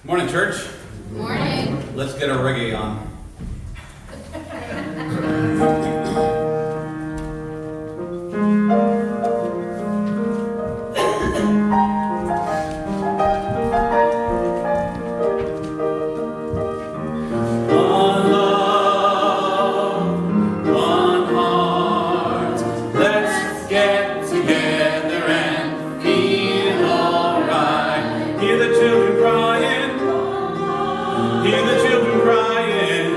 Morning, church. Morning. Let's get our reggae on. One love, one heart. Let's get together and feel alright. Hear the children crying. Hear the children crying,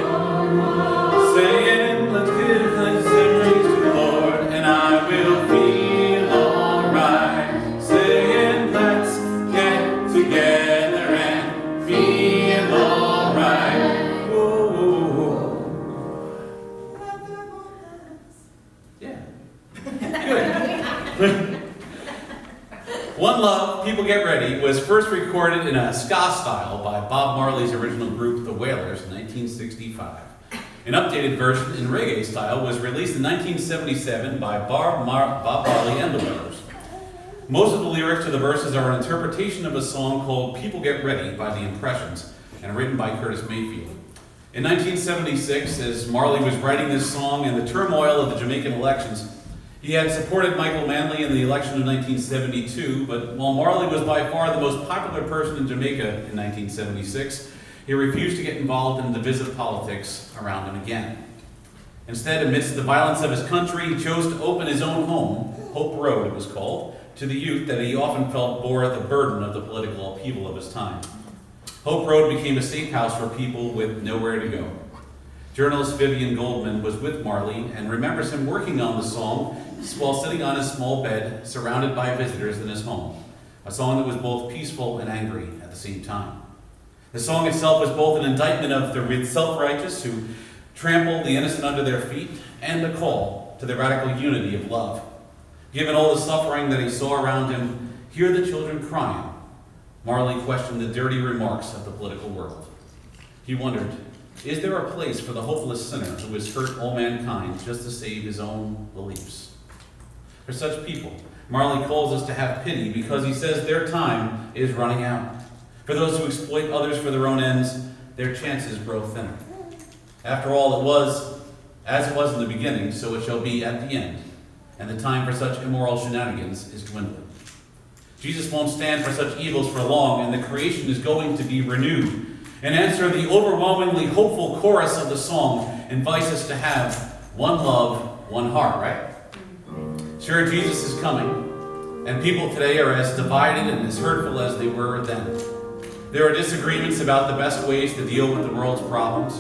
saying, let's give thanks and praise to the Lord, and I will feel alright. Saying, let's get together and feel alright. Whoa. Yeah. Good. One Love, People Get Ready, was first recorded in a ska style by Bob Marley's original group, The Wailers, in 1965. An updated version in reggae style was released in 1977 by Bob Marley and The Wailers. Most of the lyrics to the verses are an interpretation of a song called People Get Ready by The Impressions and written by Curtis Mayfield. In 1976, as Marley was writing this song in the turmoil of the Jamaican elections, he had supported Michael Manley in the election of 1972, but while Marley was by far the most popular person in Jamaica in 1976, he refused to get involved in divisive politics around him again. Instead, amidst the violence of his country, he chose to open his own home, Hope Road it was called, to the youth that he often felt bore the burden of the political upheaval of his time. Hope Road became a safe house for people with nowhere to go. Journalist Vivian Goldman was with Marley and remembers him working on the song while sitting on his small bed, surrounded by visitors in his home. A song that was both peaceful and angry at the same time. The song itself was both an indictment of the self-righteous who trample the innocent under their feet and a call to the radical unity of love. Given all the suffering that he saw around him, hear the children crying, Marley questioned the dirty remarks of the political world. He wondered, is there a place for the hopeless sinner who has hurt all mankind just to save his own beliefs? For such people, Marley calls us to have pity because he says their time is running out. For those who exploit others for their own ends, their chances grow thinner. After all, it was as it was in the beginning, so it shall be at the end, and the time for such immoral shenanigans is dwindling. Jesus won't stand for such evils for long, and the creation is going to be renewed. In answer, the overwhelmingly hopeful chorus of the song invites us to have one love, one heart, right? Sure, Jesus is coming, and people today are as divided and as hurtful as they were then. There are disagreements about the best ways to deal with the world's problems.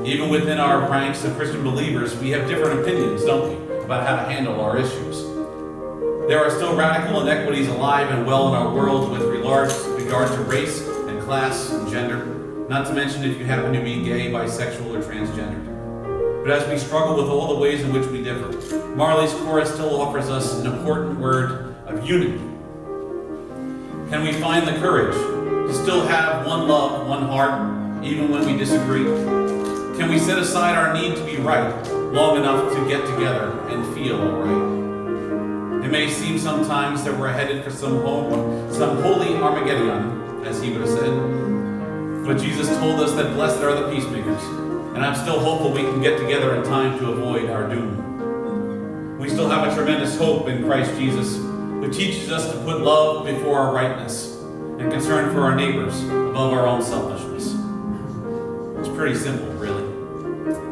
Even within our ranks of Christian believers, we have different opinions, don't we, about how to handle our issues. There are still radical inequities alive and well in our world with regard to race and class and gender, not to mention if you happen to be gay, bisexual, or transgendered. But as we struggle with all the ways in which we differ, Marley's chorus still offers us an important word of unity. Can we find the courage to still have one love, one heart, even when we disagree? Can we set aside our need to be right long enough to get together and feel all right? It may seem sometimes that we're headed for some holy Armageddon, as he would have said. But Jesus told us that blessed are the peacemakers, and I'm still hopeful we can get together in time to avoid our doom. We still have a tremendous hope in Christ Jesus, who teaches us to put love before our rightness and concern for our neighbors above our own selfishness. It's pretty simple, really.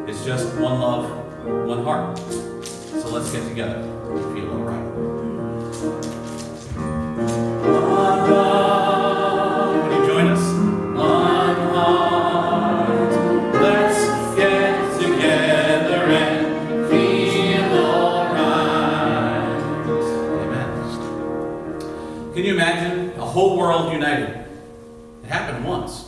It's just one love, one heart. So let's get together and feel all right. One love. Would you join us? One heart. Let's get together and feel all right. Amen. Can you imagine a whole world united? It happened once.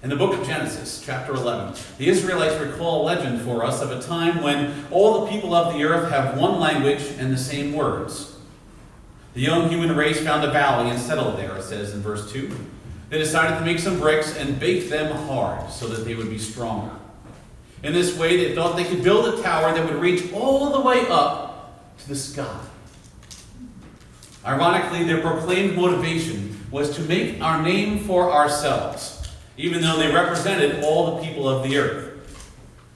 In the book of Genesis, chapter 11, the Israelites recall a legend for us of a time when all the people of the earth have one language and the same words. The young human race found a valley and settled there, it says in verse 2. They decided to make some bricks and bake them hard so that they would be stronger. In this way, they thought they could build a tower that would reach all the way up to the sky. Ironically, their proclaimed motivation was to make our name for ourselves, even though they represented all the people of the earth.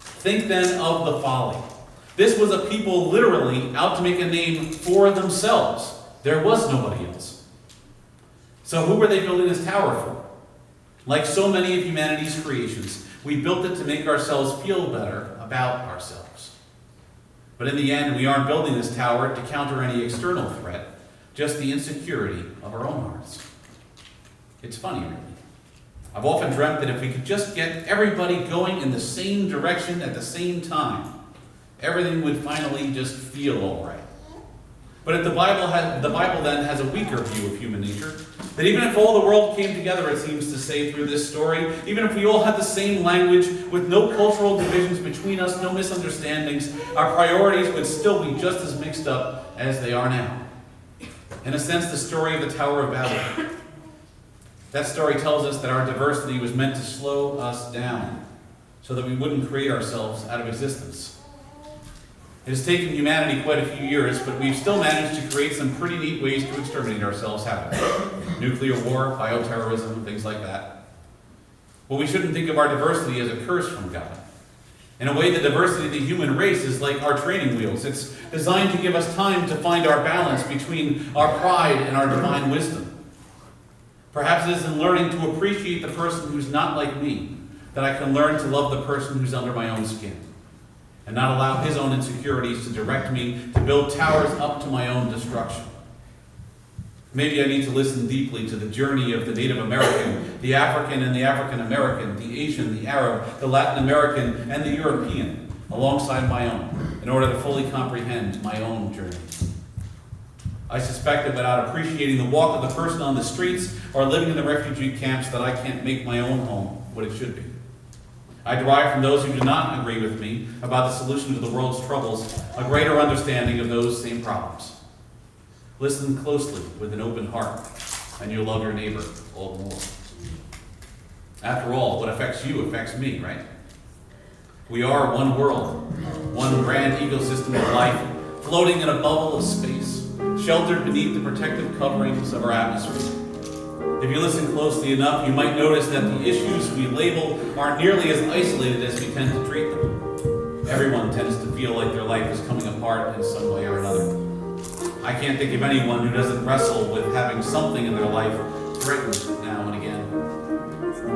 Think then of the folly. This was a people literally out to make a name for themselves. There was nobody else. So who were they building this tower for? Like so many of humanity's creations, we built it to make ourselves feel better about ourselves. But in the end, we aren't building this tower to counter any external threat, just the insecurity of our own hearts. It's funny, really. I've often dreamt that if we could just get everybody going in the same direction at the same time, everything would finally just feel all right. But the Bible then has a weaker view of human nature, that even if all the world came together, it seems to say through this story, even if we all had the same language, with no cultural divisions between us, no misunderstandings, our priorities would still be just as mixed up as they are now. In a sense, the story of the Tower of Babel. That story tells us that our diversity was meant to slow us down so that we wouldn't create ourselves out of existence. It has taken humanity quite a few years, but we've still managed to create some pretty neat ways to exterminate ourselves, haven't we? Nuclear war, bioterrorism, things like that. Well, we shouldn't think of our diversity as a curse from God. In a way, the diversity of the human race is like our training wheels. It's designed to give us time to find our balance between our pride and our divine wisdom. Perhaps it is in learning to appreciate the person who's not like me that I can learn to love the person who's under my own skin, and not allow his own insecurities to direct me to build towers up to my own destruction. Maybe I need to listen deeply to the journey of the Native American, the African and the African American, the Asian, the Arab, the Latin American, and the European, alongside my own, in order to fully comprehend my own journey. I suspect that without appreciating the walk of the person on the streets or living in the refugee camps, that I can't make my own home what it should be. I derive from those who do not agree with me about the solution to the world's troubles a greater understanding of those same problems. Listen closely with an open heart, and you'll love your neighbor all the more. After all, what affects you affects me, right? We are one world, one grand ecosystem of life, floating in a bubble of space, sheltered beneath the protective coverings of our atmosphere. If you listen closely enough, you might notice that the issues we label aren't nearly as isolated as we tend to treat them. Everyone tends to feel like their life is coming apart in some way or another. I can't think of anyone who doesn't wrestle with having something in their life threatened now and again.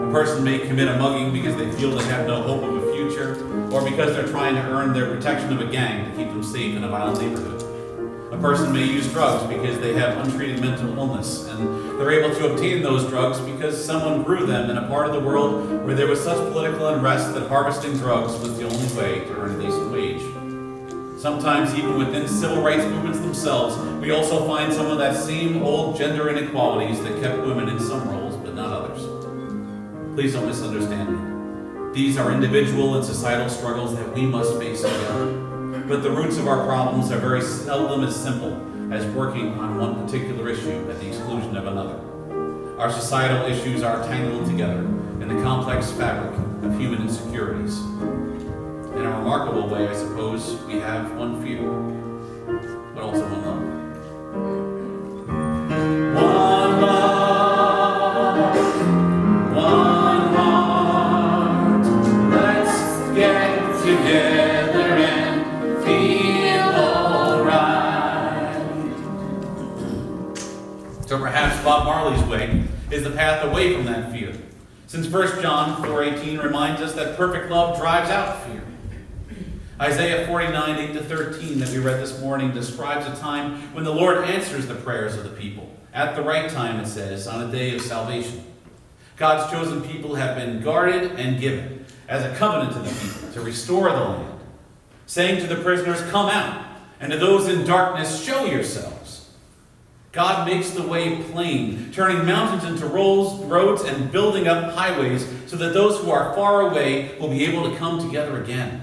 A person may commit a mugging because they feel they have no hope of a future, or because they're trying to earn their protection of a gang to keep them safe in a violent neighborhood. A person may use drugs because they have untreated mental illness, and they're able to obtain those drugs because someone grew them in a part of the world where there was such political unrest that harvesting drugs was the only way to earn a decent wage. Sometimes, even within civil rights movements themselves, we also find some of that same old gender inequalities that kept women in some roles but not others. Please don't misunderstand me. These are individual and societal struggles that we must face together. But the roots of our problems are very seldom as simple as working on one particular issue at the exclusion of another. Our societal issues are tangled together in the complex fabric of human insecurities. In a remarkable way, I suppose, we have one fear, but also one love. One love, one heart, let's get together and feel alright. So perhaps Bob Marley's way is the path away from that fear, since 1 John 4:18 reminds us that perfect love drives out fear. Isaiah 49:8-13 that we read this morning describes a time when the Lord answers the prayers of the people. At the right time, it says, on a day of salvation. God's chosen people have been guarded and given as a covenant to the people to restore the land, saying to the prisoners, come out, and to those in darkness, show yourselves. God makes the way plain, turning mountains into roads and building up highways so that those who are far away will be able to come together again.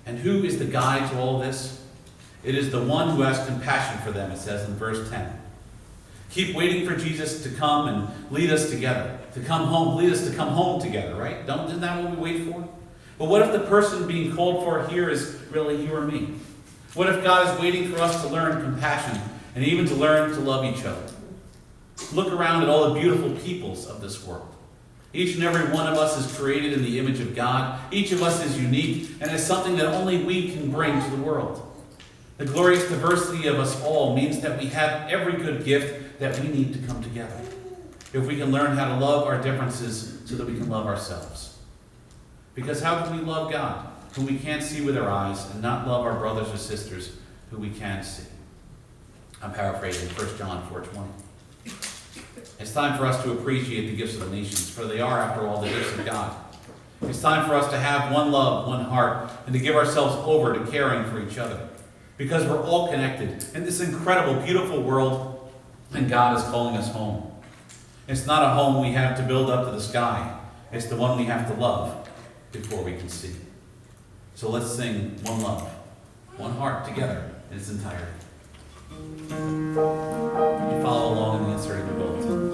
And who is the guide to all this? It is the one who has compassion for them, it says in verse 10. Keep waiting for Jesus to come and lead us together, to come home, lead us to come home together, right? Isn't that what we wait for? But what if the person being called for here is really you or me? What if God is waiting for us to learn compassion and even to learn to love each other? Look around at all the beautiful peoples of this world. Each and every one of us is created in the image of God. Each of us is unique and has something that only we can bring to the world. The glorious diversity of us all means that we have every good gift that we need to come together. If we can learn how to love our differences so that we can love ourselves. Because how can we love God, whom we can't see with our eyes, and not love our brothers or sisters who we can see? I'm paraphrasing 1 John 4:20. It's time for us to appreciate the gifts of the nations, for they are, after all, the gifts of God. It's time for us to have one love, one heart, and to give ourselves over to caring for each other. Because we're all connected in this incredible, beautiful world, and God is calling us home. It's not a home we have to build up to the sky. It's the one we have to love before we can see. So let's sing one love, one heart together in its entirety. You follow along in the insert of the bulletin.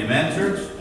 Amen, church?